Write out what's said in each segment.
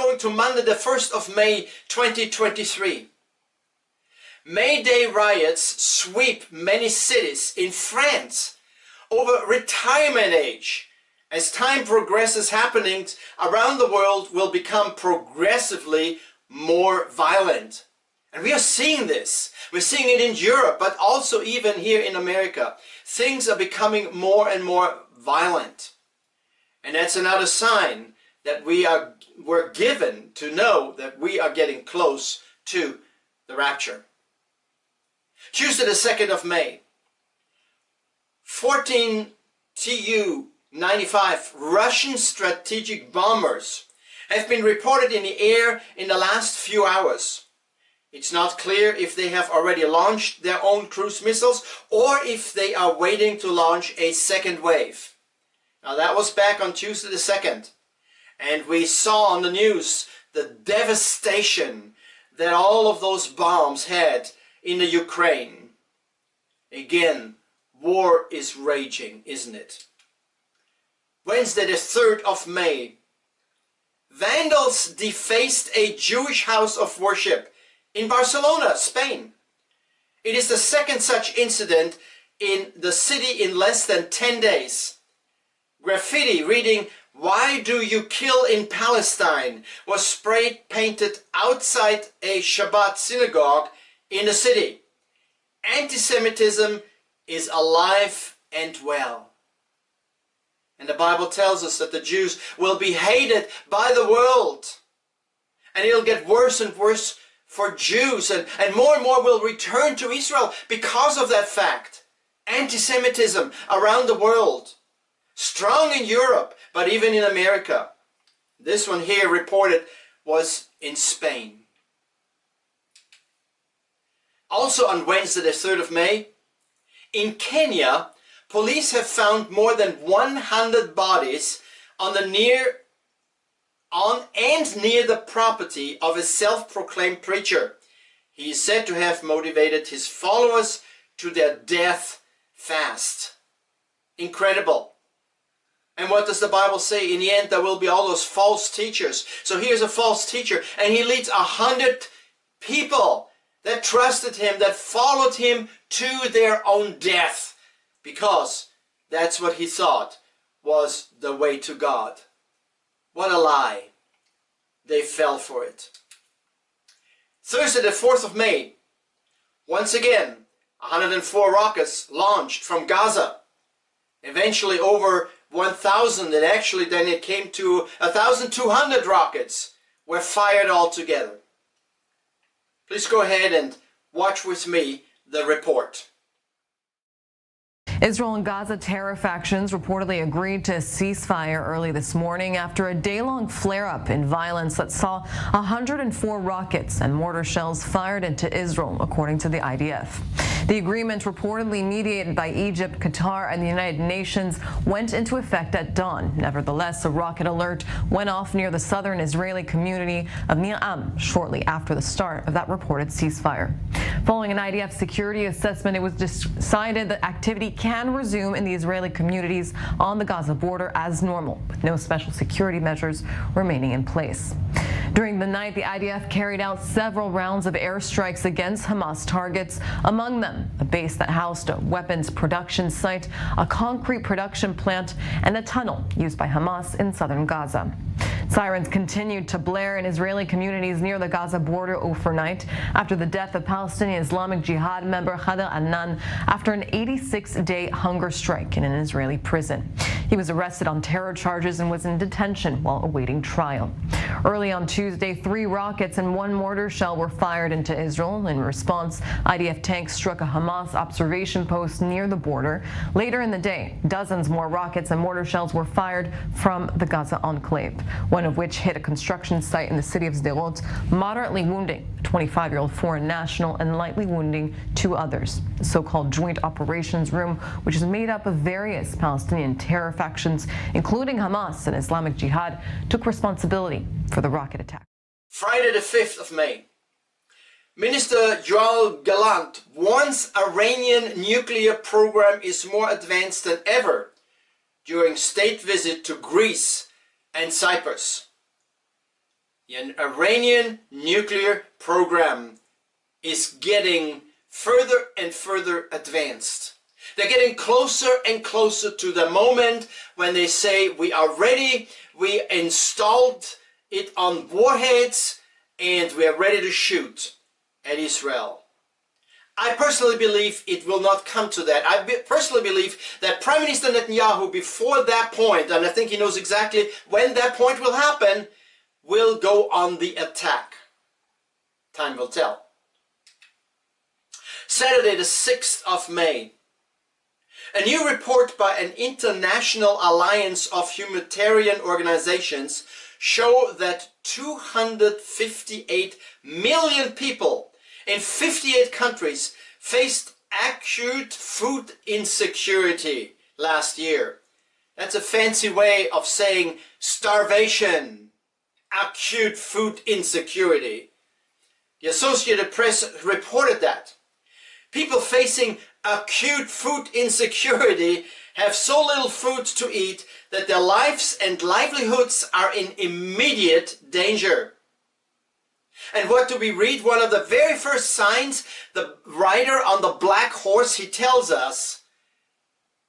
going to Monday the 1st of May 2023. May Day riots sweep many cities in France over retirement age. As time progresses, happenings around the world will become progressively more violent. And we are seeing this. We're seeing it in Europe, but also even here in America. Things are becoming more and more violent. And that's another sign that we're given to know that we are getting close to the rapture. Tuesday the 2nd of May, 14 Tu-95 Russian strategic bombers have been reported in the air in the last few hours. It's not clear if they have already launched their own cruise missiles or if they are waiting to launch a second wave. Now that was back on Tuesday the 2nd. And we saw on the news the devastation that all of those bombs had in the Ukraine. Again, war is raging, isn't it? Wednesday the 3rd of May. Vandals defaced a Jewish house of worship in Barcelona, Spain. It is the second such incident in the city in less than 10 days. Graffiti reading, "Why do you kill in Palestine?" was spray painted outside a Shabbat synagogue in the city. Anti-Semitism is alive and well. And the Bible tells us that the Jews will be hated by the world. And it'll get worse and worse for Jews. And more will return to Israel because of that fact. Anti-Semitism around the world. Strong in Europe, but even in America. This one here reported was in Spain. Also on Wednesday the 3rd of May, in Kenya, police have found more than 100 bodies near the property of a self-proclaimed preacher. He is said to have motivated his followers to their death fast. Incredible. And what does the Bible say? In the end, there will be all those false teachers. So here's a false teacher, and he leads 100 people that trusted him, that followed him to their own death, because that's what he thought was the way to God. What a lie. They fell for it. Thursday the 4th of May, once again, 104 rockets launched from Gaza. Eventually over 1,000, and actually then it came to 1,200 rockets were fired altogether. Please go ahead and watch with me the report. Israel and Gaza terror factions reportedly agreed to a ceasefire early this morning after a day-long flare-up in violence that saw 104 rockets and mortar shells fired into Israel, according to the IDF. The agreement, reportedly mediated by Egypt, Qatar, and the United Nations, went into effect at dawn. Nevertheless, a rocket alert went off near the southern Israeli community of Nir Am shortly after the start of that reported ceasefire. Following an IDF security assessment, it was decided that activity can resume in the Israeli communities on the Gaza border as normal, with no special security measures remaining in place. During the night, the IDF carried out several rounds of airstrikes against Hamas targets, among them a base that housed a weapons production site, a concrete production plant, and a tunnel used by Hamas in southern Gaza. Sirens continued to blare in Israeli communities near the Gaza border overnight after the death of Palestinian Islamic Jihad member Khader Adnan after an 86-day hunger strike in an Israeli prison. He was arrested on terror charges and was in detention while awaiting trial. Early on Tuesday, 3 rockets and 1 mortar shell were fired into Israel. In response, IDF tanks struck a Hamas observation post near the border. Later in the day, dozens more rockets and mortar shells were fired from the Gaza enclave, one of which hit a construction site in the city of Sderot, moderately wounding a 25-year-old foreign national and lightly wounding 2 others. The so-called Joint Operations Room, which is made up of various Palestinian terror factions, including Hamas and Islamic Jihad, took responsibility for the rocket attack. Friday the 5th of May. Minister Yoav Gallant warns Iranian nuclear program is more advanced than ever during state visit to Greece and Cyprus. An Iranian nuclear program is getting further and further advanced. They're getting closer and closer to the moment when they say, we are ready, we installed it on warheads, and we are ready to shoot at Israel. I personally believe it will not come to that. I personally believe that Prime Minister Netanyahu, before that point, and I think he knows exactly when that point will happen, will go on the attack. Time will tell. Saturday the 6th of May. A new report by an international alliance of humanitarian organizations show that 258 million people in 58 countries faced acute food insecurity last year. That's a fancy way of saying starvation. Acute food insecurity. The Associated Press reported that. People facing acute food insecurity have so little food to eat that their lives and livelihoods are in immediate danger. And what do we read? One of the very first signs, the rider on the black horse, he tells us,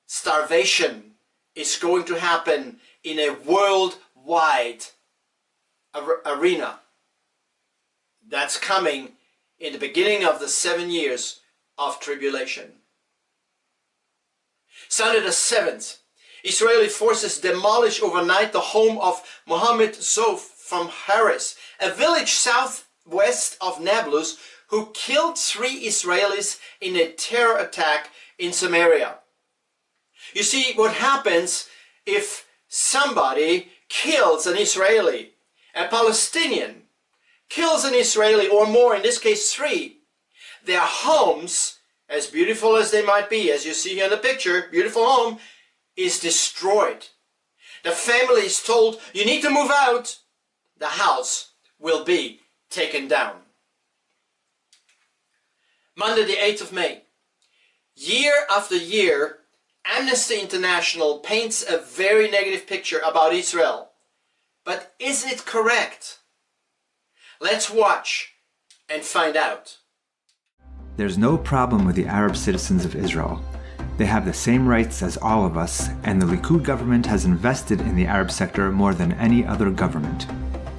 starvation is going to happen in a worldwide arena. That's coming in the beginning of the 7 years of tribulation. Sunday the 7th, Israeli forces demolish overnight the home of Mohammed Zof from Haris, a village southwest of Nablus, who killed 3 Israelis in a terror attack in Samaria. You see, what happens if somebody kills an Israeli? A Palestinian kills an Israeli or more, in this case 3. Their homes, as beautiful as they might be, as you see here in the picture, beautiful home, is destroyed. The family is told, you need to move out. The house will be taken down. Monday the 8th of May. Year after year, Amnesty International paints a very negative picture about Israel. But is it correct? Let's watch and find out. There's no problem with the Arab citizens of Israel. They have the same rights as all of us, and the Likud government has invested in the Arab sector more than any other government.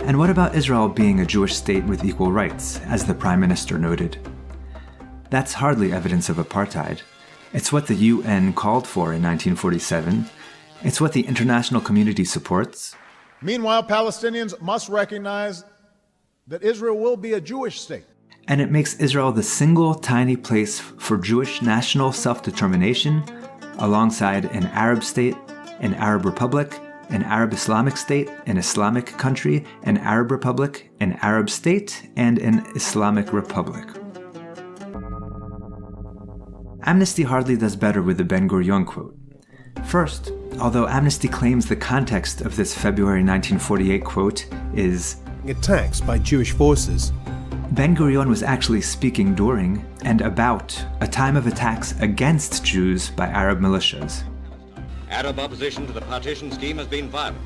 And what about Israel being a Jewish state with equal rights, as the Prime Minister noted? That's hardly evidence of apartheid. It's what the UN called for in 1947. It's what the international community supports. Meanwhile, Palestinians must recognize that Israel will be a Jewish state. And it makes Israel the single tiny place for Jewish national self-determination, alongside an Arab state, an Arab republic, an Arab Islamic state, an Islamic country, an Arab republic, an Arab state, and an Islamic republic. Amnesty hardly does better with the Ben-Gurion quote. First, although Amnesty claims the context of this February 1948 quote is attacks by Jewish forces, Ben-Gurion was actually speaking during and about a time of attacks against Jews by Arab militias. Arab opposition to the partition scheme has been violent.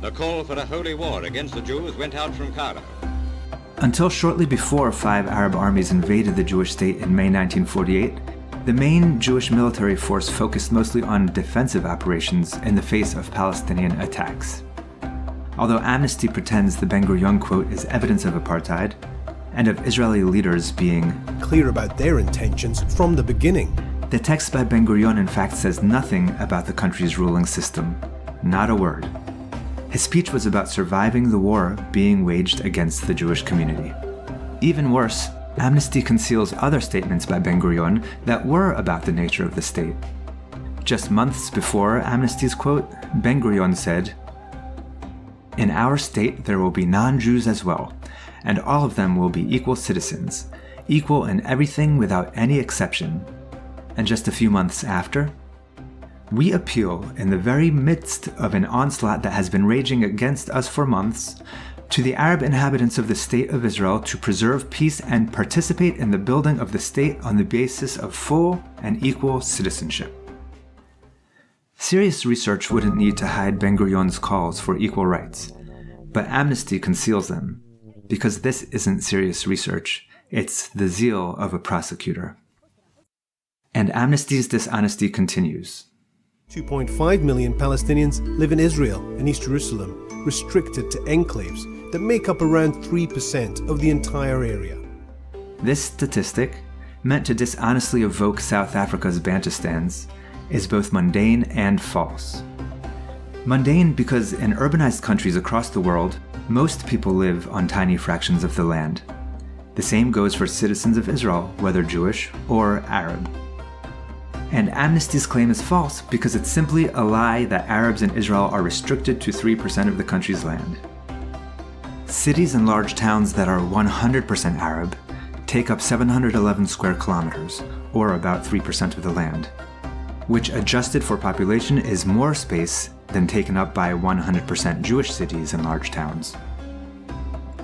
The call for a holy war against the Jews went out from Cairo. Until shortly before 5 Arab armies invaded the Jewish state in May 1948, the main Jewish military force focused mostly on defensive operations in the face of Palestinian attacks. Although Amnesty pretends the Ben-Gurion quote is evidence of apartheid, and of Israeli leaders being clear about their intentions from the beginning, the text by Ben-Gurion in fact says nothing about the country's ruling system. Not a word. His speech was about surviving the war being waged against the Jewish community. Even worse, Amnesty conceals other statements by Ben-Gurion that were about the nature of the state. Just months before Amnesty's quote, Ben-Gurion said, "In our state there will be non-Jews as well, and all of them will be equal citizens, equal in everything without any exception." And just a few months after, "We appeal in the very midst of an onslaught that has been raging against us for months, to the Arab inhabitants of the State of Israel to preserve peace and participate in the building of the state on the basis of full and equal citizenship." Serious research wouldn't need to hide Ben-Gurion's calls for equal rights. but Amnesty conceals them, because this isn't serious research, it's the zeal of a prosecutor. And Amnesty's dishonesty continues. 2.5 million Palestinians live in Israel and East Jerusalem, restricted to enclaves that make up around 3% of the entire area. This statistic, meant to dishonestly evoke South Africa's Bantustans, is both mundane and false. Mundane because in urbanized countries across the world, most people live on tiny fractions of the land. The same goes for citizens of Israel, whether Jewish or Arab. And Amnesty's claim is false because it's simply a lie that Arabs in Israel are restricted to 3% of the country's land. Cities and large towns that are 100% Arab take up 711 square kilometers, or about 3% of the land, which adjusted for population is more space than taken up by 100% Jewish cities and large towns.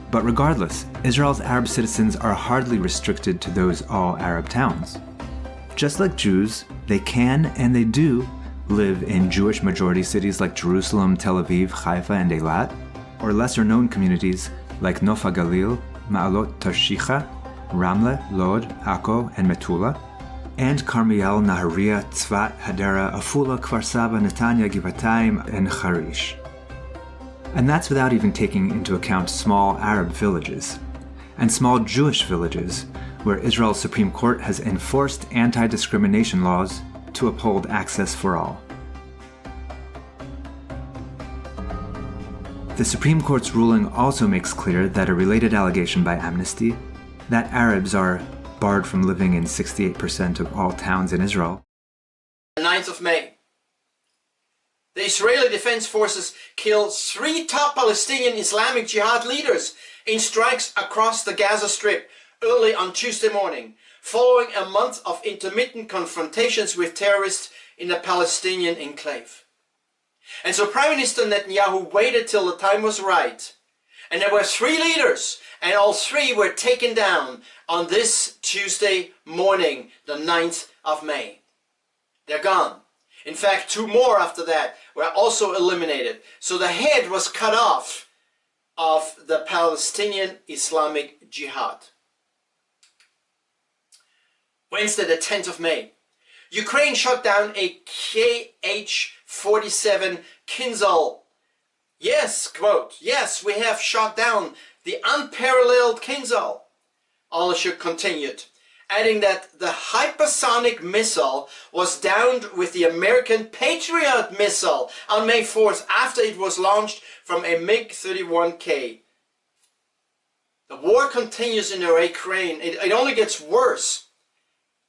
But regardless, Israel's Arab citizens are hardly restricted to those all-Arab towns. Just like Jews, they can and they do live in Jewish-majority cities like Jerusalem, Tel Aviv, Haifa, and Eilat, or lesser-known communities like Nof HaGalil, Ma'alot Tarshicha, Ramle, Lod, Akko, and Metula, and Carmiel, Nahariya, Tzfat, Hadera, Afula, Kfar Saba, Netanya, Givatayim, and Harish. And that's without even taking into account small Arab villages, and small Jewish villages, where Israel's Supreme Court has enforced anti-discrimination laws to uphold access for all. The Supreme Court's ruling also makes clear that a related allegation by Amnesty, that Arabs are barred from living in 68% of all towns in Israel. The 9th of May. The Israeli Defense Forces killed 3 top Palestinian Islamic Jihad leaders in strikes across the Gaza Strip early on Tuesday morning, following a month of intermittent confrontations with terrorists in the Palestinian enclave. And so Prime Minister Netanyahu waited till the time was right. And there were 3 leaders, and all 3 were taken down on this Tuesday morning, the 9th of May. They're gone. In fact, 2 more after that were also eliminated. So the head was cut off of the Palestinian Islamic Jihad. Wednesday, the 10th of May. Ukraine shot down a Kh-47 Kinzhal. Yes, quote, yes, we have shot down the unparalleled Kinzhal. Alashuk continued, adding that the hypersonic missile was downed with the American Patriot missile on May 4th after it was launched from a MiG-31K. The war continues in Ukraine. It only gets worse.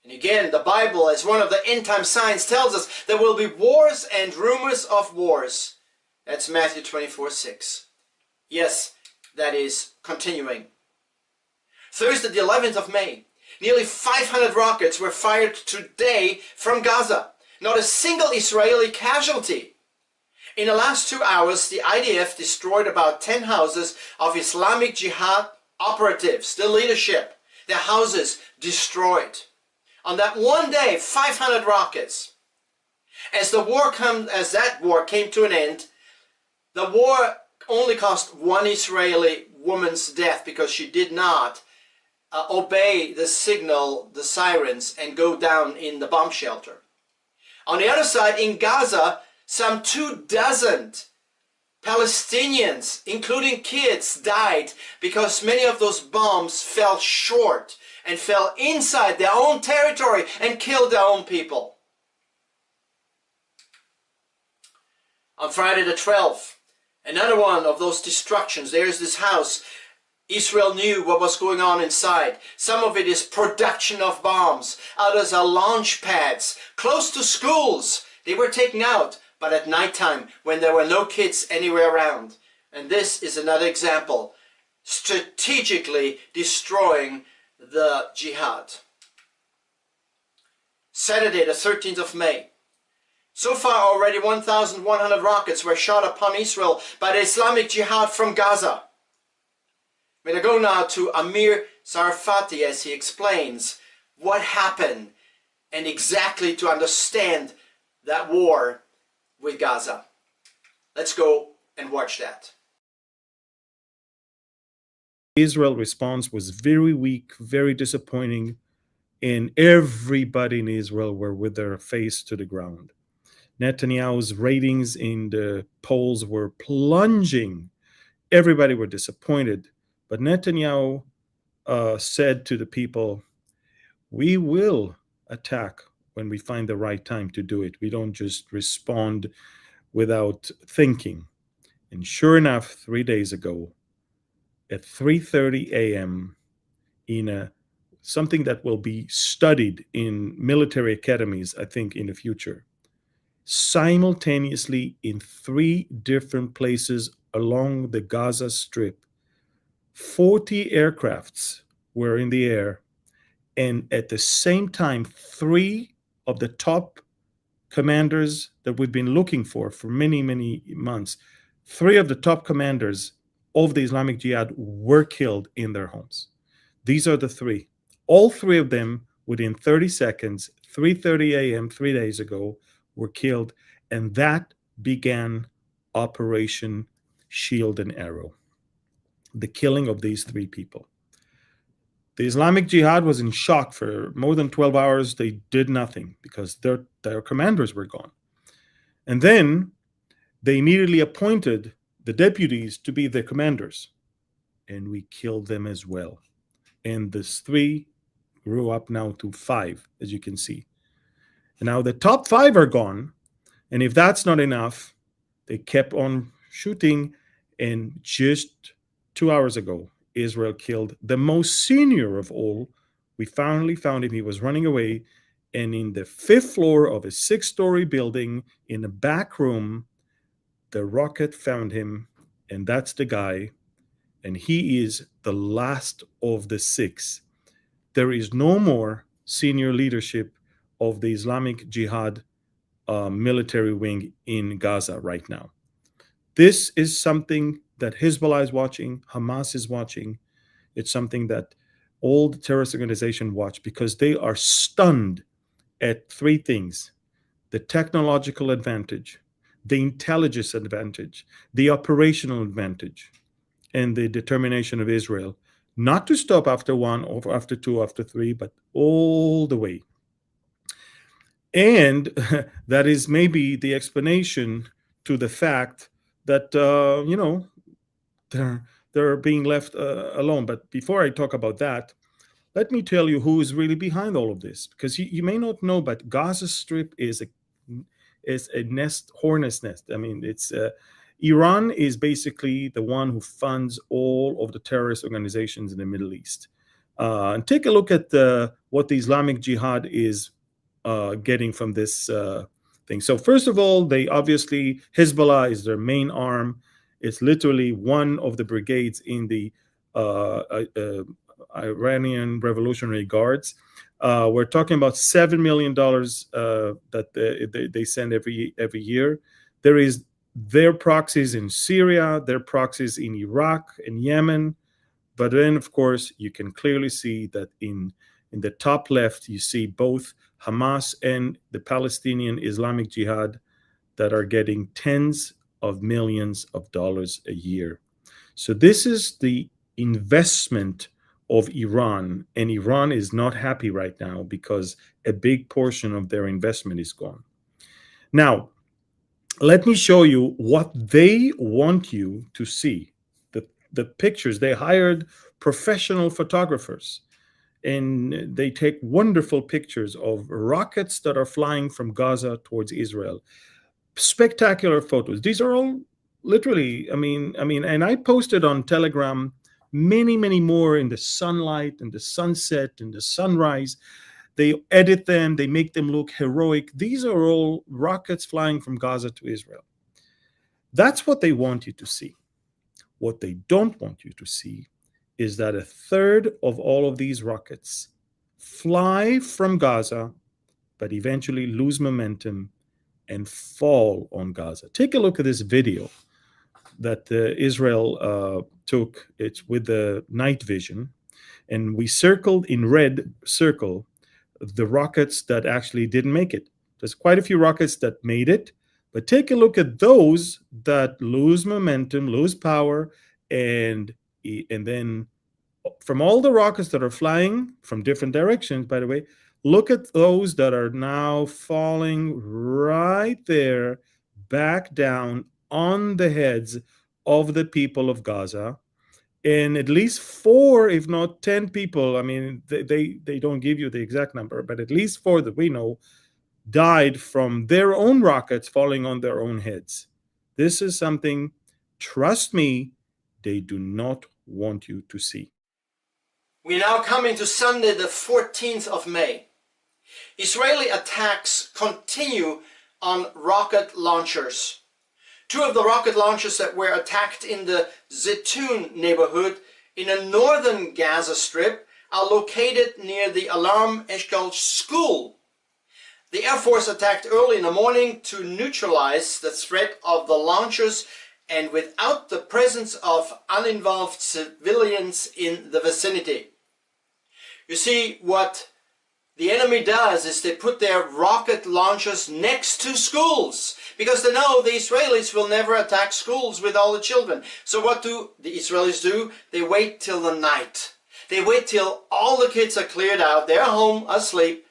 And again, the Bible, as one of the end-time signs, tells us there will be wars and rumors of wars. That's Matthew 24:6. Yes, that is continuing. Thursday, the 11th of May. Nearly 500 rockets were fired today from Gaza. Not a single Israeli casualty. In the last 2 hours, the IDF destroyed about 10 houses of Islamic Jihad operatives, the leadership. Their houses destroyed. On that one day, 500 rockets. As that war came to an end, the war only cost 1 Israeli woman's death because she did not obey the signal, the sirens, and go down in the bomb shelter. On the other side, in Gaza, some 24 Palestinians, including kids, died because many of those bombs fell short and fell inside their own territory and killed their own people. On Friday the 12th, another one of those destructions. There's this house. Israel knew what was going on inside. Some of it is production of bombs. Others are launch pads. Close to schools. They were taken out, but at nighttime when there were no kids anywhere around. And this is another example. Strategically destroying the jihad. Saturday, the 13th of May. So far already 1,100 rockets were shot upon Israel by the Islamic Jihad from Gaza. We're going to go now to Amir Sarfati as he explains what happened and exactly to understand that war with Gaza. Let's go and watch that. Israel response was very weak, very disappointing, and everybody in Israel were with their face to the ground. Netanyahu's ratings in the polls were plunging. Everybody were disappointed. But Netanyahu said to the people, we will attack when we find the right time to do it. We don't just respond without thinking. And sure enough, 3 days ago, at 3:30 a.m., in something that will be studied in military academies, I think, in the future, simultaneously in 3 different places along the Gaza Strip, 40 aircrafts were in the air, and at the same time, 3 of the top commanders that we've been looking for many, many months, 3 of the top commanders of the Islamic Jihad were killed in their homes. These are the 3. All 3 of them, within 30 seconds, 3:30 a.m., 3 days ago, were killed, and that began Operation Shield and Arrow, the killing of these 3 people. The Islamic Jihad was in shock for more than 12 hours. They did nothing because their commanders were gone. And then they immediately appointed the deputies to be their commanders, and we killed them as well. And this 3 grew up now to 5, as you can see. And now the top 5 are gone, and if that's not enough, they kept on shooting, and just 2 hours ago, Israel killed the most senior of all. We finally found him. He was running away, and in the 5th floor of a 6-story building, in the back room, the rocket found him, and that's the guy, and he is the last of the 6. There is no more senior leadership of the Islamic Jihad military wing in Gaza right now. This is something that Hezbollah is watching, Hamas is watching. It's something that all the terrorist organizations watch because they are stunned at 3 things: the technological advantage, the intelligence advantage, the operational advantage, and the determination of Israel not to stop after 1 or after 2, after 3, but all the way. And that is maybe the explanation to the fact that, they're being left alone. But before I talk about that, let me tell you who is really behind all of this, because you may not know, but Gaza Strip is a hornet's nest. I mean, it's Iran is basically the one who funds all of the terrorist organizations in the Middle East. And take a look at what the Islamic Jihad is getting from this thing. So first of all, Hezbollah is their main arm. It's literally one of the brigades in the Iranian Revolutionary Guards. We're talking about $7 million that they send every year. There is their proxies in Syria, their proxies in Iraq and Yemen. But then, of course, you can clearly see that in the top left, you see both Hamas and the Palestinian Islamic Jihad that are getting tens of millions of dollars a year. So this is the investment of Iran, and Iran is not happy right now because a big portion of their investment is gone. Now, let me show you what they want you to see. The pictures. They hired professional photographers, and they take wonderful pictures of rockets that are flying from Gaza towards Israel. Spectacular photos. These are all literally, and I posted on Telegram many, many more in the sunlight and the sunset and the sunrise. They edit them, they make them look heroic. These are all rockets flying from Gaza to Israel. That's what they want you to see. What they don't want you to see is that 1/3 of all of these rockets fly from Gaza, but eventually lose momentum and fall on Gaza. Take a look at this video that Israel took. It's with the night vision, and we circled in red circle the rockets that actually didn't make it. There's quite a few rockets that made it, but take a look at those that lose momentum, lose power, and then from all the rockets that are flying from different directions, by the way, look at those that are now falling right there, back down on the heads of the people of Gaza. And at least 4, if not 10 people, I mean, they don't give you the exact number, but at least 4 that we know died from their own rockets falling on their own heads. This is something, trust me, they do not want you to see. We now come into Sunday, the 14th of May. Israeli attacks continue on rocket launchers. 2 of the rocket launchers that were attacked in the Zetoun neighborhood in a northern Gaza Strip are located near the Alarm Eshkol school. The Air Force attacked early in the morning to neutralize the threat of the launchers and without the presence of uninvolved civilians in the vicinity. You see, what the enemy does is they put their rocket launchers next to schools because they know the Israelis will never attack schools with all the children. So what do the Israelis do? They wait till the night. They wait till all the kids are cleared out, they're home asleep,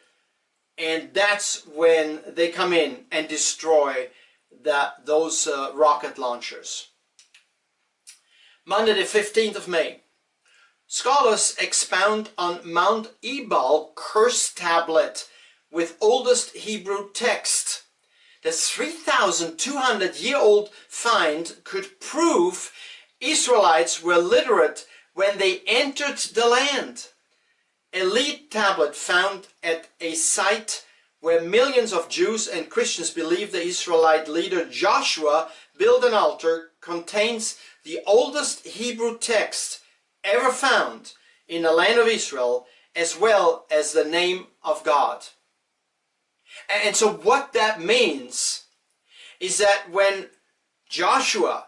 and that's when they come in and destroy those rocket launchers. Monday the 15th of May. Scholars expound on Mount Ebal curse tablet with oldest Hebrew text. The 3,200-year-old find could prove Israelites were literate when they entered the land. A lead tablet found at a site where millions of Jews and Christians believe the Israelite leader Joshua built an altar contains the oldest Hebrew text ever found in the land of Israel, as well as the name of God. And so what that means is that when Joshua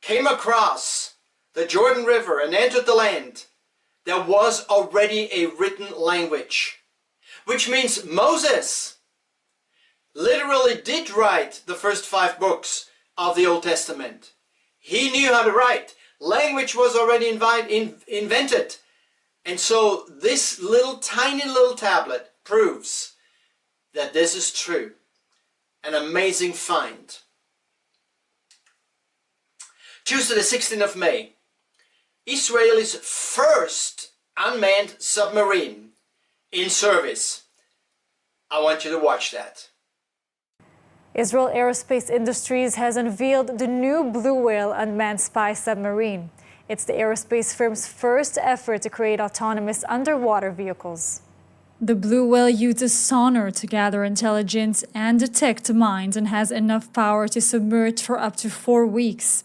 came across the Jordan River and entered the land, there was already a written language, which means Moses literally did write the first 5 books of the Old Testament. He knew how to write. Language was already invented. And so this tiny little tablet proves that this is true. An amazing find. Tuesday the 16th of May. Israel's first unmanned submarine in service. I want you to watch that. Israel Aerospace Industries has unveiled the new Blue Whale unmanned spy submarine. It's the aerospace firm's first effort to create autonomous underwater vehicles. The Blue Whale uses sonar to gather intelligence and detect mines and has enough power to submerge for up to 4 weeks.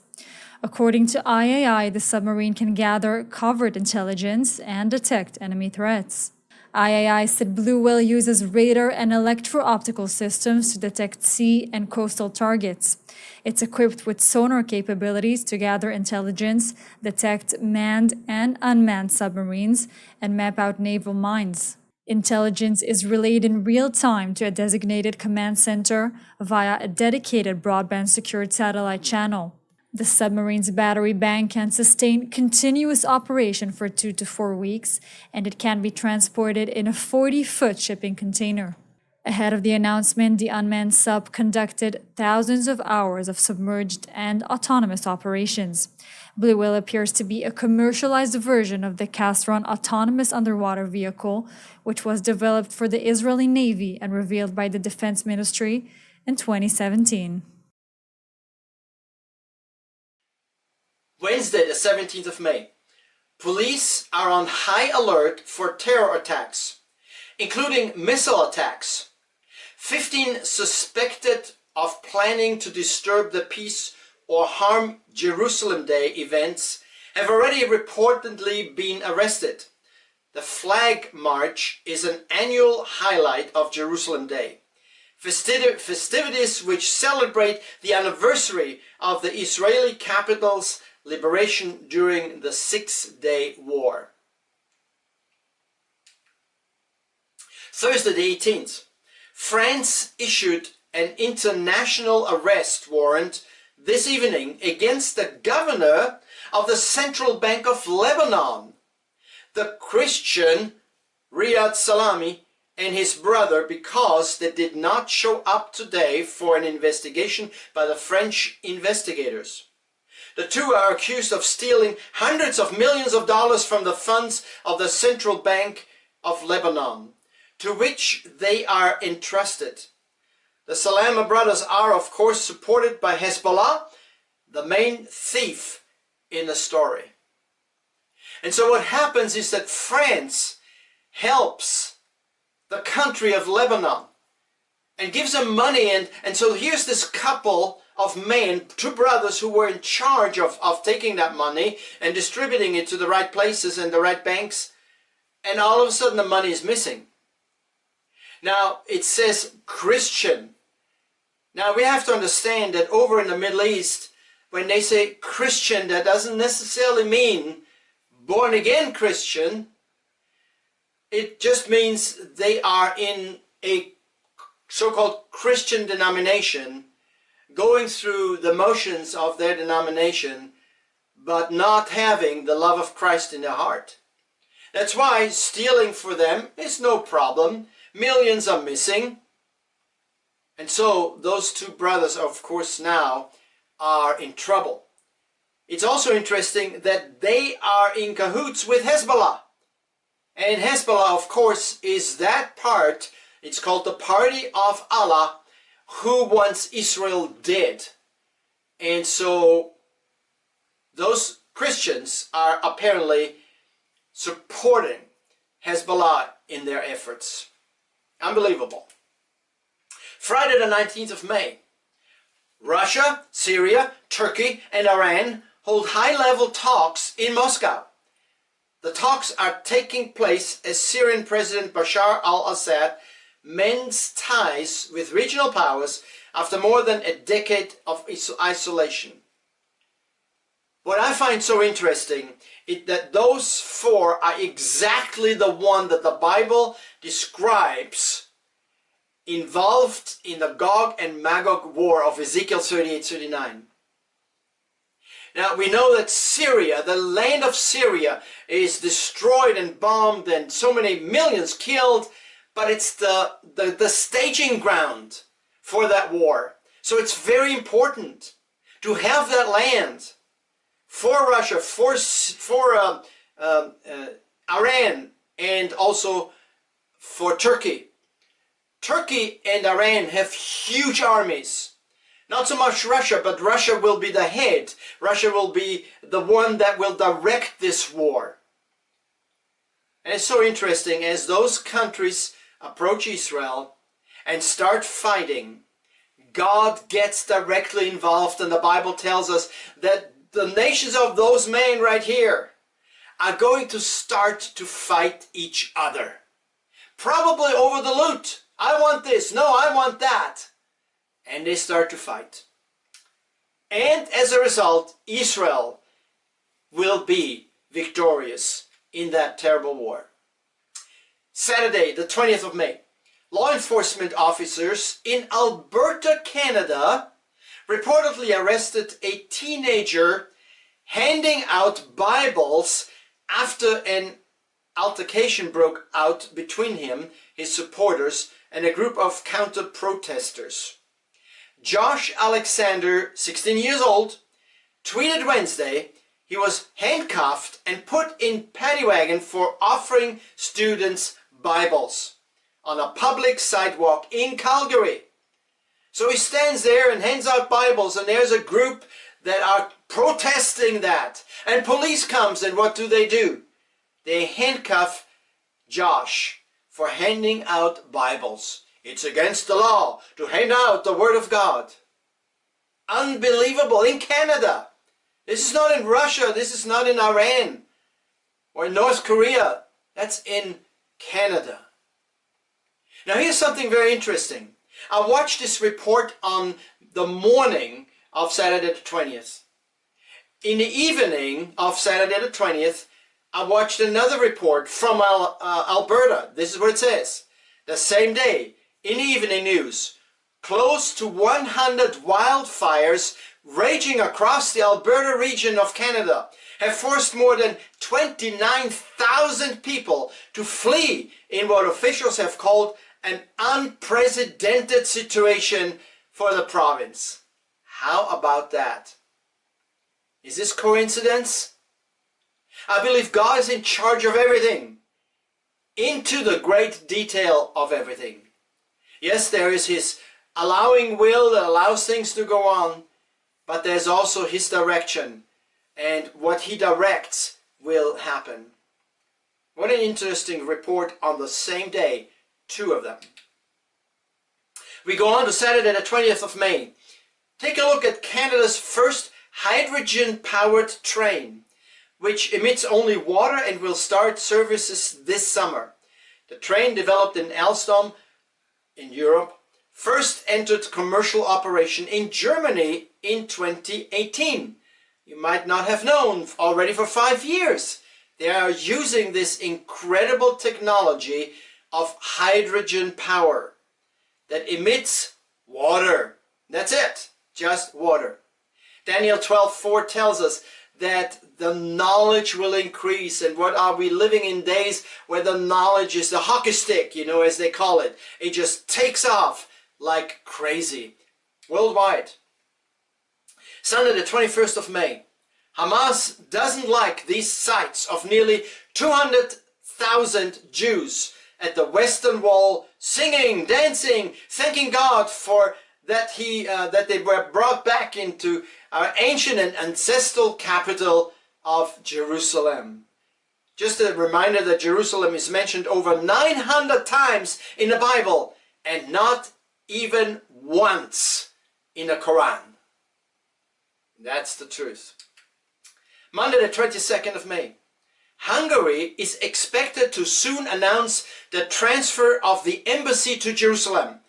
According to IAI, the submarine can gather covert intelligence and detect enemy threats. IAI said Blue Whale uses radar and electro-optical systems to detect sea and coastal targets. It's equipped with sonar capabilities to gather intelligence, detect manned and unmanned submarines, and map out naval mines. Intelligence is relayed in real time to a designated command center via a dedicated broadband-secured satellite channel. The submarine's battery bank can sustain continuous operation for 2 to 4 weeks, and it can be transported in a 40-foot shipping container. Ahead of the announcement, the unmanned sub conducted thousands of hours of submerged and autonomous operations. Blue Whale appears to be a commercialized version of the Castron autonomous underwater vehicle, which was developed for the Israeli Navy and revealed by the Defense Ministry in 2017. Wednesday, the 17th of May. Police are on high alert for terror attacks, including missile attacks. 15 suspected of planning to disturb the peace or harm Jerusalem Day events have already reportedly been arrested. The Flag March is an annual highlight of Jerusalem Day. Festivities which celebrate the anniversary of the Israeli capital's liberation during the 6-day war. Thursday the 18th. France issued an international arrest warrant this evening against the governor of the Central Bank of Lebanon. the Christian Riyad Salami and his brother because they did not show up today for an investigation by the French investigators. The two are accused of stealing hundreds of millions of dollars from the funds of the Central Bank of Lebanon, to which they are entrusted. The Salama brothers are, of course, supported by Hezbollah, the main thief in the story. And so what happens is that France helps the country of Lebanon and gives them money, and so here's this couple of men, two brothers who were in charge of taking that money and distributing it to the right places and the right banks, and all of a sudden the money is missing. Now it says Christian. Now we have to understand that over in the Middle East, when they say Christian, that doesn't necessarily mean born again Christian. It just means they are in a so-called Christian denomination, going through the motions of their denomination, but not having the love of Christ in their heart. That's why stealing for them is no problem. Millions are missing. And so those two brothers, of course, now are in trouble. It's also interesting that they are in cahoots with Hezbollah. And Hezbollah, of course, is that part, it's called the Party of Allah, who wants Israel dead. And so those Christians are apparently supporting Hezbollah in their efforts. Unbelievable. Friday the 19th of May, Russia, Syria, Turkey, and Iran hold high-level talks in Moscow. The talks are taking place as Syrian President Bashar al-Assad mends ties with regional powers after more than a decade of isolation. What I find so interesting is that those four are exactly the one that the Bible describes involved in the Gog and Magog war of Ezekiel 38-39. Now we know that Syria, the land of Syria, is destroyed and bombed and so many millions killed, but it's the staging ground for that war. So it's very important to have that land for Russia, for Iran, and also for Turkey. Turkey and Iran have huge armies. Not so much Russia, but Russia will be the head. Russia will be the one that will direct this war. And it's so interesting, as those countries approach Israel and start fighting, God gets directly involved, and the Bible tells us that the nations of those men right here are going to start to fight each other. Probably over the loot. I want this. No, I want that. And they start to fight. And as a result, Israel will be victorious in that terrible war. Saturday, the 20th of May, law enforcement officers in Alberta, Canada, reportedly arrested a teenager handing out Bibles after an altercation broke out between him, his supporters, and a group of counter-protesters. Josh Alexander, 16 years old, tweeted Wednesday he was handcuffed and put in paddy wagon for offering students Bibles on a public sidewalk in Calgary. So he stands there and hands out Bibles, and there's a group that are protesting that. And police comes, and what do? They handcuff Josh for handing out Bibles. It's against the law to hand out the Word of God. Unbelievable. In Canada. This is not in Russia. This is not in Iran or in North Korea. That's in Canada. Now here's something very interesting. I watched this report on the morning of Saturday the 20th. In the evening of Saturday the 20th, I watched another report from Alberta. This is what it says. The same day, in evening news, close to 100 wildfires raging across the Alberta region of Canada have forced more than 29,000 people to flee in what officials have called an unprecedented situation for the province. How about that? Is this coincidence? I believe God is in charge of everything, into the great detail of everything. Yes, there is His allowing will that allows things to go on, but there's also His direction, and what He directs will happen. What an interesting report on the same day, two of them. We go on to Saturday the 20th of May. Take a look at Canada's first hydrogen-powered train, which emits only water and will start services this summer. The train, developed in Alstom in Europe, first entered commercial operation in Germany in 2018. You might not have known, already for 5 years. They are using this incredible technology of hydrogen power that emits water. That's it, just water. Daniel 12:4 tells us that the knowledge will increase. And what are we living in days where the knowledge is the hockey stick, you know, as they call it. It just takes off like crazy worldwide. Sunday the 21st of May. Hamas doesn't like these sights of nearly 200,000 Jews at the Western Wall singing, dancing, thanking God for that they were brought back into our ancient and ancestral capital of Jerusalem. Just a reminder that Jerusalem is mentioned over 900 times in the Bible and not even once in the Quran. That's the truth. Monday the 22nd of May. Hungary is expected to soon announce the transfer of the embassy to Jerusalem.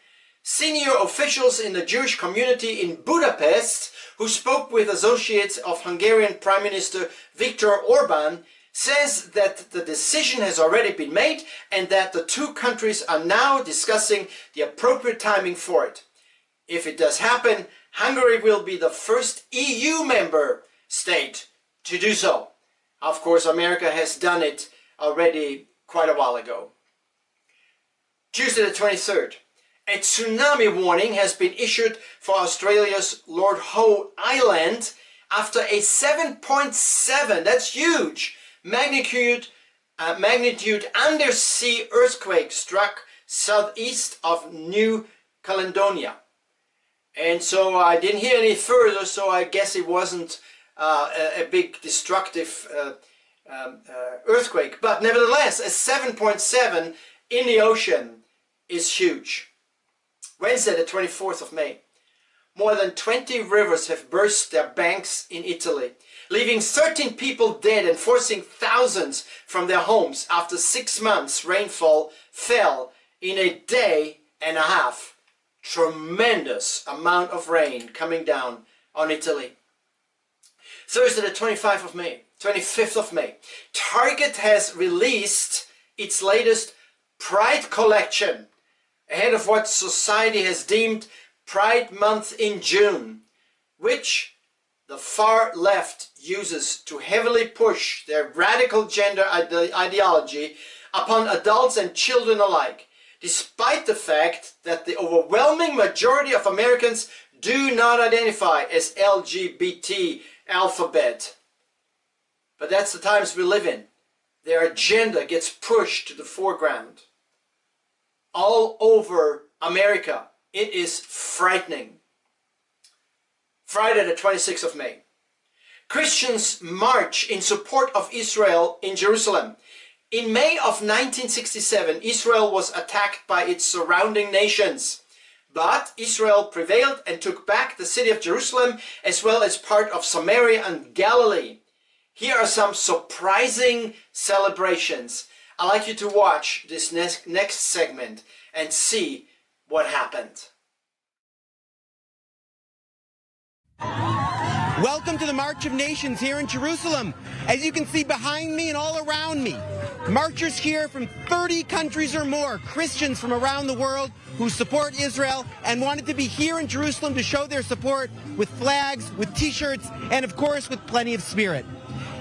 Senior officials in the Jewish community in Budapest, who spoke with associates of Hungarian Prime Minister Viktor Orban, says that the decision has already been made and that the two countries are now discussing the appropriate timing for it. If it does happen, Hungary will be the first EU member state to do so. Of course, America has done it already quite a while ago. Tuesday the 23rd. A tsunami warning has been issued for Australia's Lord Howe Island after a 7.7, that's huge, magnitude undersea earthquake struck southeast of New Caledonia. And so I didn't hear any further, so I guess it wasn't a big destructive earthquake. But nevertheless, a 7.7 in the ocean is huge. Wednesday, the 24th of May. More than 20 rivers have burst their banks in Italy, leaving 13 people dead and forcing thousands from their homes after 6 months rainfall fell in a day and a half. Tremendous amount of rain coming down on Italy. Thursday, the 25th of May. Target has released its latest Pride collection, ahead of what society has deemed Pride Month in June, which the far left uses to heavily push their radical gender ideology upon adults and children alike, despite the fact that the overwhelming majority of Americans do not identify as LGBT alphabet. But that's the times we live in. Their agenda gets pushed to the foreground. All over America. It is frightening. Friday the 26th of May. Christians march in support of Israel in Jerusalem. In May of 1967, Israel was attacked by its surrounding nations. But Israel prevailed and took back the city of Jerusalem as well as part of Samaria and Galilee. Here are some surprising celebrations. I'd like you to watch this next segment and see what happened. Welcome to the March of Nations here in Jerusalem. As you can see behind me and all around me, marchers here from 30 countries or more, Christians from around the world who support Israel and wanted to be here in Jerusalem to show their support with flags, with t-shirts, and of course with plenty of spirit.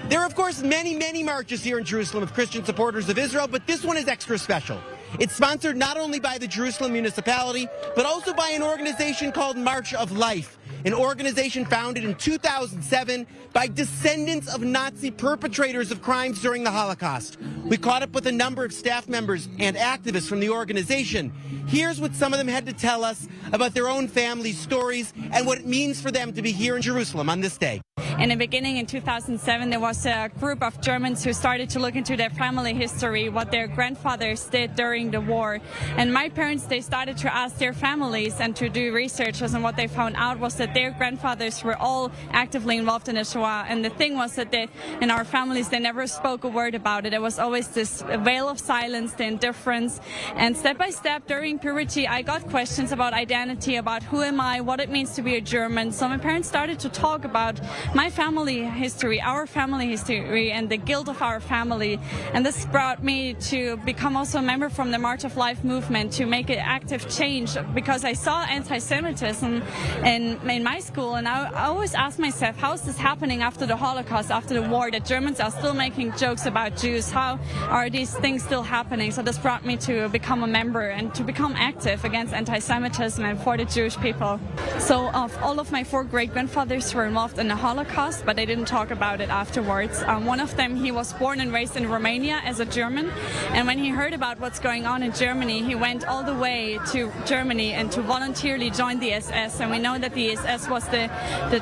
There are, of course, many, many marches here in Jerusalem of Christian supporters of Israel, but this one is extra special. It's sponsored not only by the Jerusalem municipality, but also by an organization called March of Life, an organization founded in 2007 by descendants of Nazi perpetrators of crimes during the Holocaust. We caught up with a number of staff members and activists from the organization. Here's what some of them had to tell us about their own family stories and what it means for them to be here in Jerusalem on this day. In the beginning, in 2007, there was a group of Germans who started to look into their family history, what their grandfathers did during the war. And my parents, they started to ask their families and to do researches, and what they found out was that their grandfathers were all actively involved in the Shoah. And the thing was that in our families, they never spoke a word about it. There was always this veil of silence, the indifference. And step by step, during puberty, I got questions about identity, about who am I, what it means to be a German. So my parents started to talk about my family history, our family history, and the guilt of our family. And this brought me to become also a member from the March of Life movement, to make an active change, because I saw anti-Semitism in my school, and I always asked myself, how is this happening after the Holocaust, after the war, that Germans are still making jokes about Jews? How are these things still happening? So this brought me to become a member and to become active against anti-Semitism and for the Jewish people. So all of my 4 great-grandfathers were involved in the Holocaust, but they didn't talk about it afterwards. One of them, he was born and raised in Romania as a German, and when he heard about what's going on in Germany, he went all the way to Germany and to voluntarily join the SS. And we know that the SS was the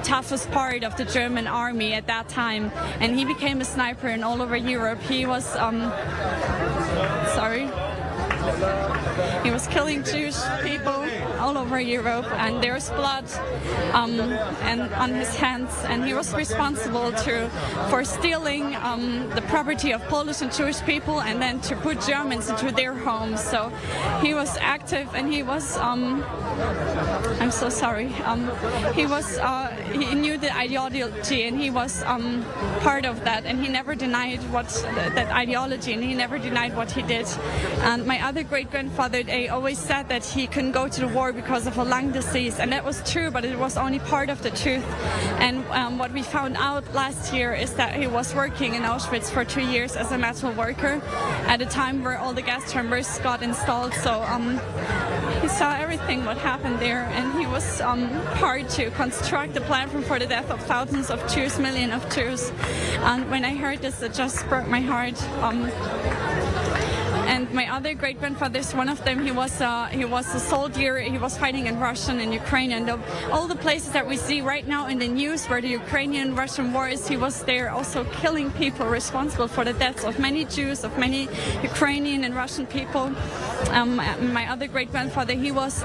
toughest part of the German army at that time, and he became a sniper in all over Europe. He was he was killing Jewish people all over Europe, and there's blood and on his hands, and he was responsible for stealing the property of Polish and Jewish people, and then to put Germans into their homes. So he was active, and he was I'm so sorry. He knew the ideology, and he was part of that, and he never denied that ideology, and he never denied what he did. And my other great-grandfather, they always said that he couldn't go to the war because of a lung disease, and that was true, but it was only part of the truth. And what we found out last year is that he was working in Auschwitz for 2 years as a metal worker at a time where all the gas chambers got installed. So he saw everything what happened there, and he was part to construct the platform for the death of thousands of Jews, millions of Jews. And when I heard this, it just broke my heart. And my other great-grandfathers, one of them, he was a soldier. He was fighting in Russian and Ukrainian. All the places that we see right now in the news where the Ukrainian-Russian war is, he was there also killing people, responsible for the deaths of many Jews, of many Ukrainian and Russian people. My other great-grandfather, he was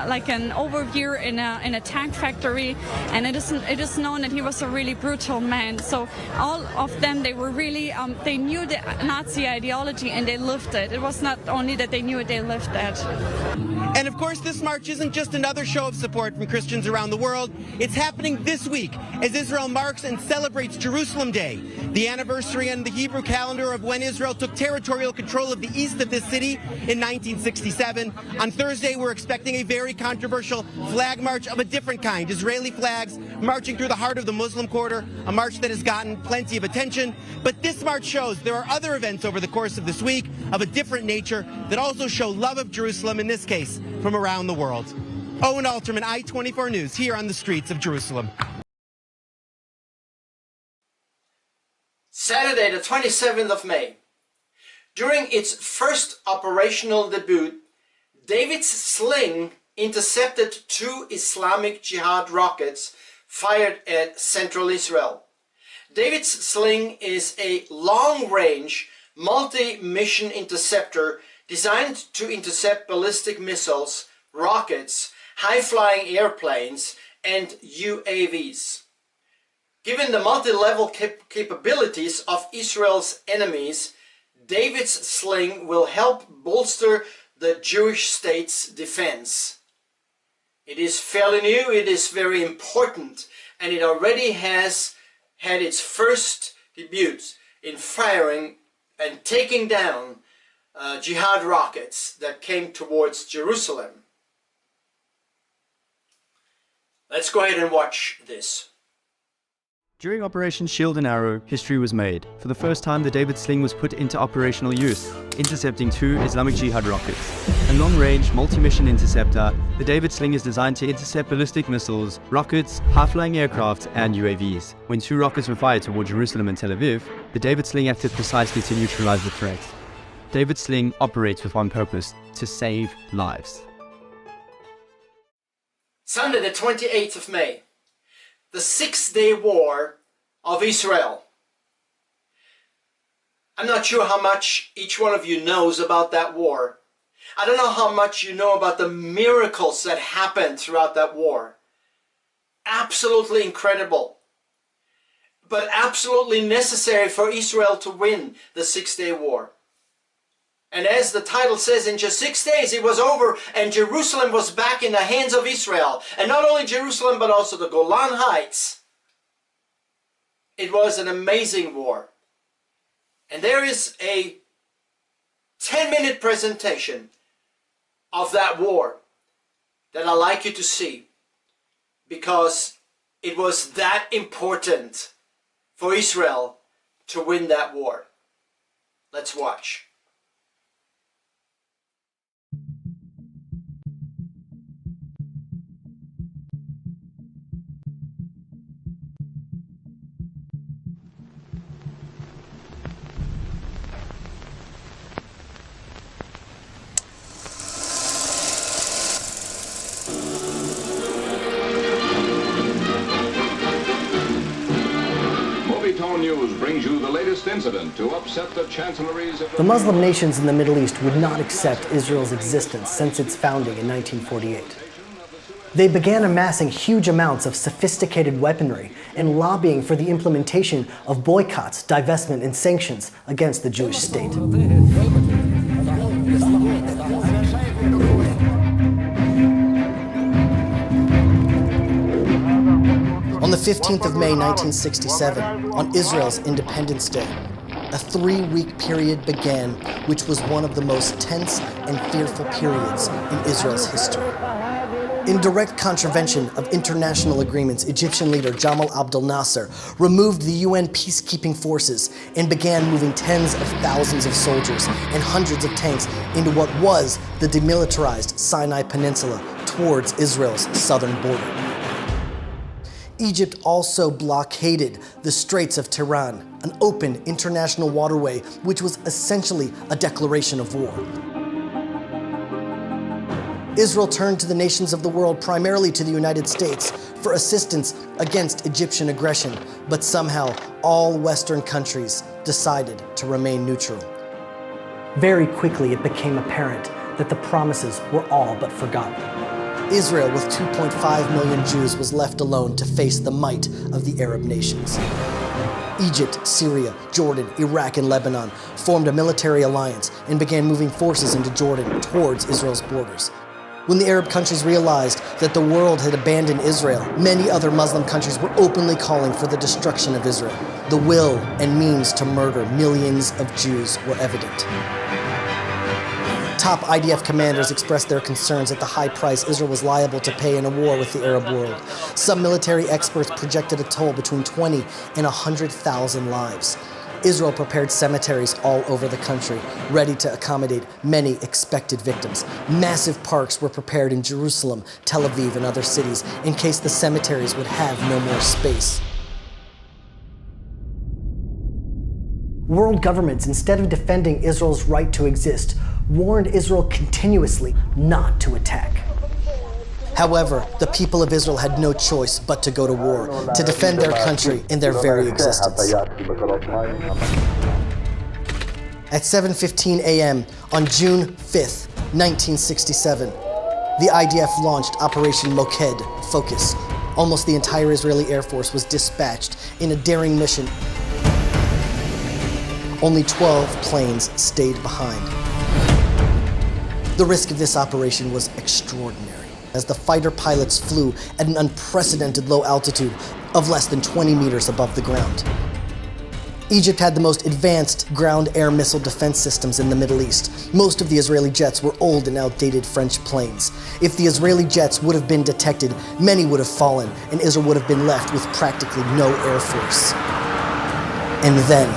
like an overviewer in a tank factory, and it is known that he was a really brutal man. So all of them, they were really, they knew the Nazi ideology and they lived it. It was not only that they knew it, they lived that. And of course, this march isn't just another show of support from Christians around the world. It's happening this week as Israel marks and celebrates Jerusalem Day, the anniversary in the Hebrew calendar of when Israel took territorial control of the east of this city in 1967. On Thursday, we're expecting a very controversial flag march of a different kind, Israeli flags marching through the heart of the Muslim quarter, a march that has gotten plenty of attention. But this march shows there are other events over the course of this week of a different nature that also show love of Jerusalem, in this case, from around the world. Owen Alterman, I-24 News, here on the streets of Jerusalem. Saturday, the 27th of May. During its first operational debut, David's sling intercepted 2 Islamic Jihad rockets fired at central Israel. David's sling is a long-range, multi-mission interceptor designed to intercept ballistic missiles, rockets, high-flying airplanes, and UAVs. Given the multi-level capabilities of Israel's enemies, David's sling will help bolster the Jewish state's defense. It is fairly new, it is very important, and it already has had its first debuts in firing and taking down jihad rockets that came towards Jerusalem. Let's go ahead and watch this. During Operation Shield and Arrow, history was made. For the first time, the David Sling was put into operational use, intercepting 2 Islamic Jihad rockets. A long-range, multi-mission interceptor, the David Sling is designed to intercept ballistic missiles, rockets, high-flying aircraft, and UAVs. When 2 rockets were fired toward Jerusalem and Tel Aviv, the David Sling acted precisely to neutralize the threat. David Sling operates with one purpose: to save lives. Sunday, the 28th of May. The 6-day war of Israel. I'm not sure how much each one of you knows about that war. I don't know how much you know about the miracles that happened throughout that war. Absolutely incredible. But absolutely necessary for Israel to win the 6-day war. And as the title says, in just 6 days it was over and Jerusalem was back in the hands of Israel. And not only Jerusalem, but also the Golan Heights. It was an amazing war. And there is a 10-minute presentation of that war that I'd like you to see, because it was that important for Israel to win that war. Let's watch. News brings you the latest incident to upset the chancelleries of the Muslim nations in the Middle East would not accept Israel's existence since its founding in 1948. They began amassing huge amounts of sophisticated weaponry and lobbying for the implementation of boycotts, divestment, and sanctions against the Jewish state. On the 15th of May 1967, on Israel's Independence Day, a 3-week period began which was one of the most tense and fearful periods in Israel's history. In direct contravention of international agreements, Egyptian leader Jamal Abdel Nasser removed the UN peacekeeping forces and began moving tens of thousands of soldiers and hundreds of tanks into what was the demilitarized Sinai Peninsula towards Israel's southern border. Egypt also blockaded the Straits of Tiran, an open international waterway which was essentially a declaration of war. Israel turned to the nations of the world, primarily to the United States, for assistance against Egyptian aggression, but somehow all Western countries decided to remain neutral. Very quickly it became apparent that the promises were all but forgotten. Israel, with 2.5 million Jews, was left alone to face the might of the Arab nations. Egypt, Syria, Jordan, Iraq, and Lebanon formed a military alliance and began moving forces into Jordan towards Israel's borders. When the Arab countries realized that the world had abandoned Israel, many other Muslim countries were openly calling for the destruction of Israel. The will and means to murder millions of Jews were evident. Top IDF commanders expressed their concerns at the high price Israel was liable to pay in a war with the Arab world. Some military experts projected a toll between 20 and 100,000 lives. Israel prepared cemeteries all over the country, ready to accommodate many expected victims. Massive parks were prepared in Jerusalem, Tel Aviv, and other cities in case the cemeteries would have no more space. World governments, instead of defending Israel's right to exist, warned Israel continuously not to attack. However, the people of Israel had no choice but to go to war, to defend their country and their very existence. At 7:15 a.m. on June 5th, 1967, the IDF launched Operation Moked, Focus. Almost the entire Israeli Air Force was dispatched in a daring mission. Only 12 planes stayed behind. The risk of this operation was extraordinary, as the fighter pilots flew at an unprecedented low altitude of less than 20 meters above the ground. Egypt had the most advanced ground-air missile defense systems in the Middle East. Most of the Israeli jets were old and outdated French planes. If the Israeli jets would have been detected, many would have fallen, and Israel would have been left with practically no air force. And then,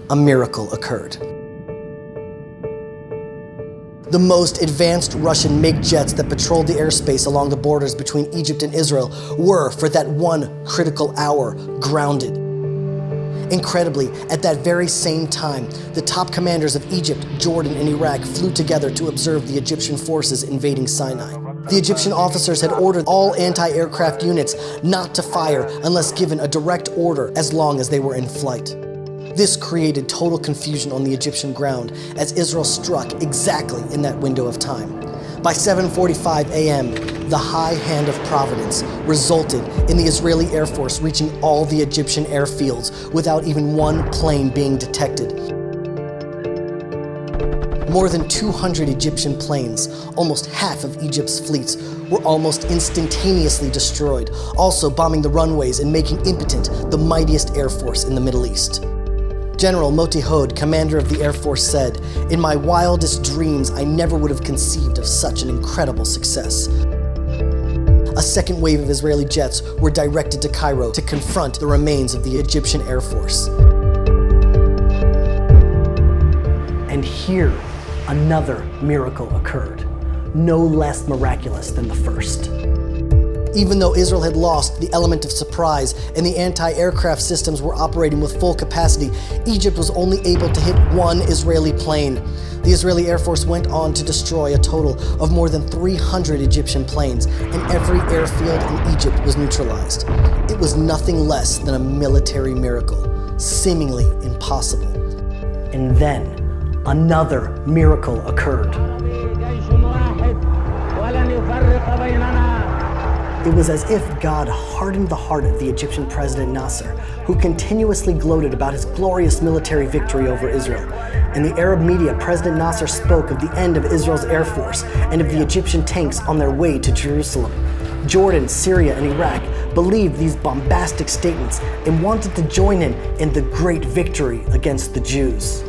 a miracle occurred. The most advanced Russian MiG jets that patrolled the airspace along the borders between Egypt and Israel were, for that one critical hour, grounded. Incredibly, at that very same time, the top commanders of Egypt, Jordan, and Iraq flew together to observe the Egyptian forces invading Sinai. The Egyptian officers had ordered all anti-aircraft units not to fire unless given a direct order as long as they were in flight. This created total confusion on the Egyptian ground as Israel struck exactly in that window of time. By 7:45 a.m., the high hand of Providence resulted in the Israeli Air Force reaching all the Egyptian airfields without even one plane being detected. More than 200 Egyptian planes, almost half of Egypt's fleets, were almost instantaneously destroyed, also bombing the runways and making impotent the mightiest air force in the Middle East. General Moti Hod, commander of the Air Force, said, "In my wildest dreams, I never would have conceived of such an incredible success." A second wave of Israeli jets were directed to Cairo to confront the remains of the Egyptian Air Force. And here, another miracle occurred, no less miraculous than the first. Even though Israel had lost the element of surprise and the anti-aircraft systems were operating with full capacity, Egypt was only able to hit one Israeli plane. The Israeli Air Force went on to destroy a total of more than 300 Egyptian planes, and every airfield in Egypt was neutralized. It was nothing less than a military miracle, seemingly impossible. And then, another miracle occurred. It was as if God hardened the heart of the Egyptian President Nasser, who continuously gloated about his glorious military victory over Israel. In the Arab media, President Nasser spoke of the end of Israel's air force and of the Egyptian tanks on their way to Jerusalem. Jordan, Syria, and Iraq believed these bombastic statements and wanted to join him in the great victory against the Jews.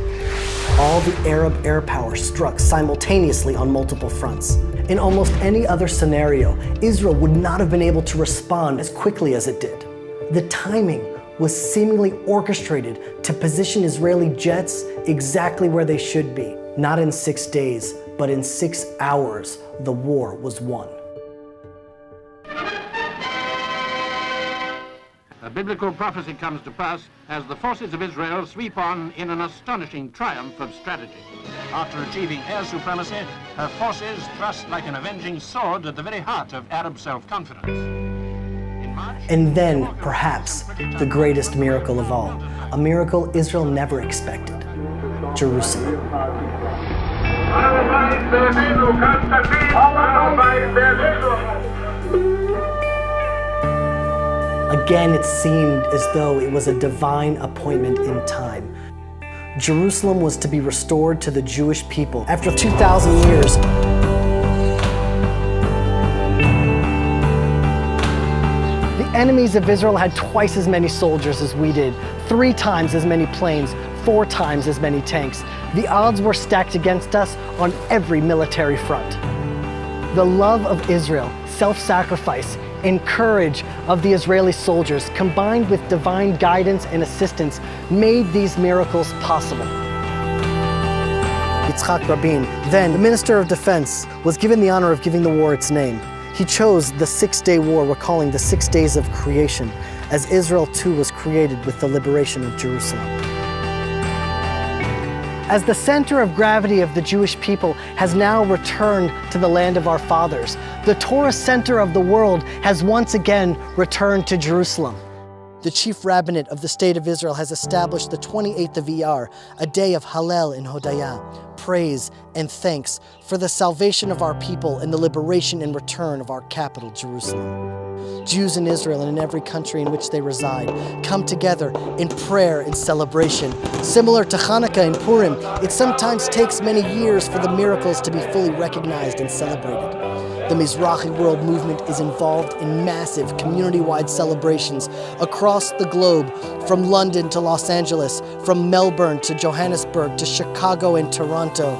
All the Arab air power struck simultaneously on multiple fronts. In almost any other scenario, Israel would not have been able to respond as quickly as it did. The timing was seemingly orchestrated to position Israeli jets exactly where they should be. Not in 6 days, but in 6 hours, the war was won. A biblical prophecy comes to pass as the forces of Israel sweep on in an astonishing triumph of strategy. After achieving air supremacy, her forces thrust like an avenging sword at the very heart of Arab self-confidence. And then, perhaps, the greatest miracle of all, a miracle Israel never expected: Jerusalem. Again, it seemed as though it was a divine appointment in time. Jerusalem was to be restored to the Jewish people after 2,000 years. The enemies of Israel had twice as many soldiers as we did, 3 times as many planes, 4 times as many tanks. The odds were stacked against us on every military front. The love of Israel, self-sacrifice, and courage of the Israeli soldiers, combined with divine guidance and assistance, made these miracles possible. Yitzhak Rabin, then the Minister of Defense, was given the honor of giving the war its name. He chose the 6-day war, recalling the 6 days of creation, as Israel too was created with the liberation of Jerusalem. As the center of gravity of the Jewish people has now returned to the land of our fathers, the Torah center of the world has once again returned to Jerusalem. The chief rabbinate of the State of Israel has established the 28th of Iyar, a day of Hallel and Hodayah, praise and thanks for the salvation of our people and the liberation and return of our capital, Jerusalem. Jews in Israel and in every country in which they reside come together in prayer and celebration. Similar to Hanukkah and Purim, it sometimes takes many years for the miracles to be fully recognized and celebrated. The Mizrahi World Movement is involved in massive community-wide celebrations across the globe, from London to Los Angeles, from Melbourne to Johannesburg to Chicago and Toronto.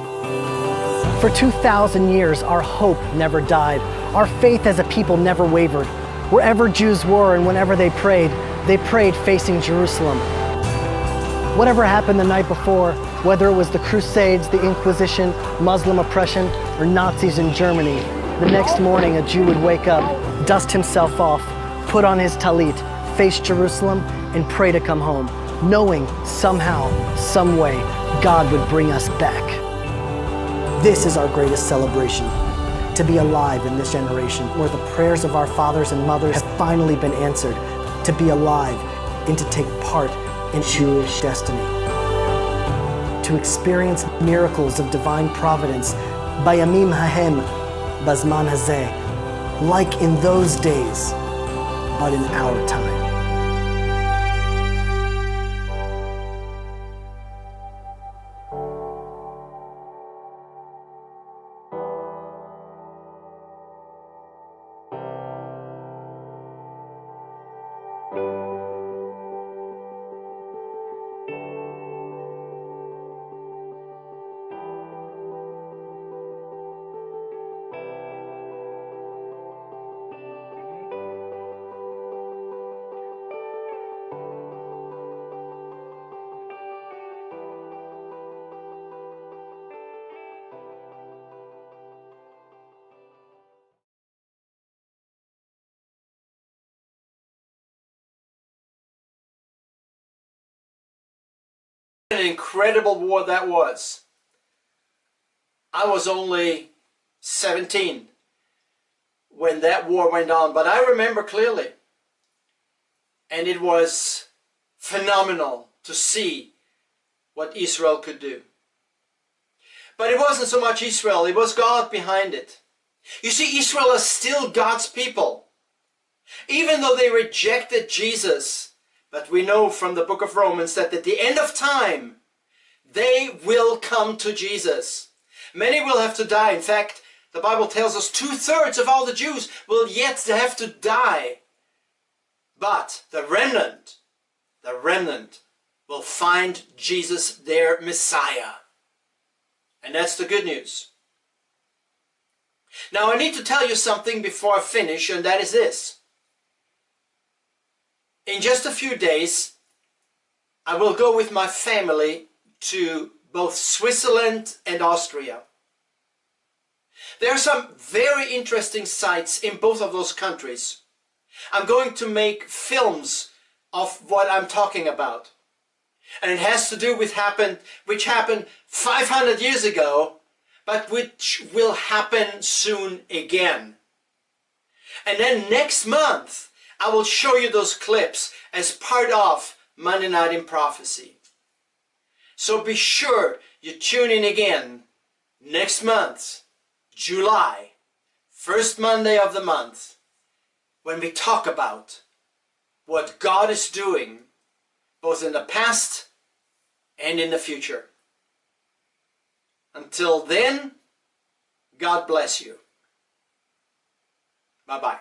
For 2,000 years, our hope never died. Our faith as a people never wavered. Wherever Jews were and whenever they prayed facing Jerusalem. Whatever happened the night before, whether it was the Crusades, the Inquisition, Muslim oppression, or Nazis in Germany, the next morning a Jew would wake up, dust himself off, put on his talit, face Jerusalem, and pray to come home, knowing somehow, some way, God would bring us back. This is our greatest celebration, to be alive in this generation where the prayers of our fathers and mothers have finally been answered, to be alive and to take part in Jewish destiny. To experience miracles of divine providence, Bayamim Hahem, Bazman Hazeh, like in those days, but in our time. An incredible war that was. I was only 17 when that war went on, but I remember clearly. And it was phenomenal to see what Israel could do. But it wasn't so much Israel, it was God behind it. You see, Israel is still God's people. Even though they rejected Jesus, but we know from the book of Romans that at the end of time, they will come to Jesus. Many will have to die. In fact, the Bible tells us 2/3 of all the Jews will yet have to die. But the remnant will find Jesus, their Messiah. And that's the good news. Now I need to tell you something before I finish, and that is this. In just a few days, I will go with my family to both Switzerland and Austria. There are some very interesting sights in both of those countries. I'm going to make films of what I'm talking about. And it has to do with which happened 500 years ago, but which will happen soon again. And then next month, I will show you those clips as part of Monday Night in Prophecy. So be sure you tune in again next month, July, first Monday of the month, when we talk about what God is doing both in the past and in the future. Until then, God bless you. Bye-bye.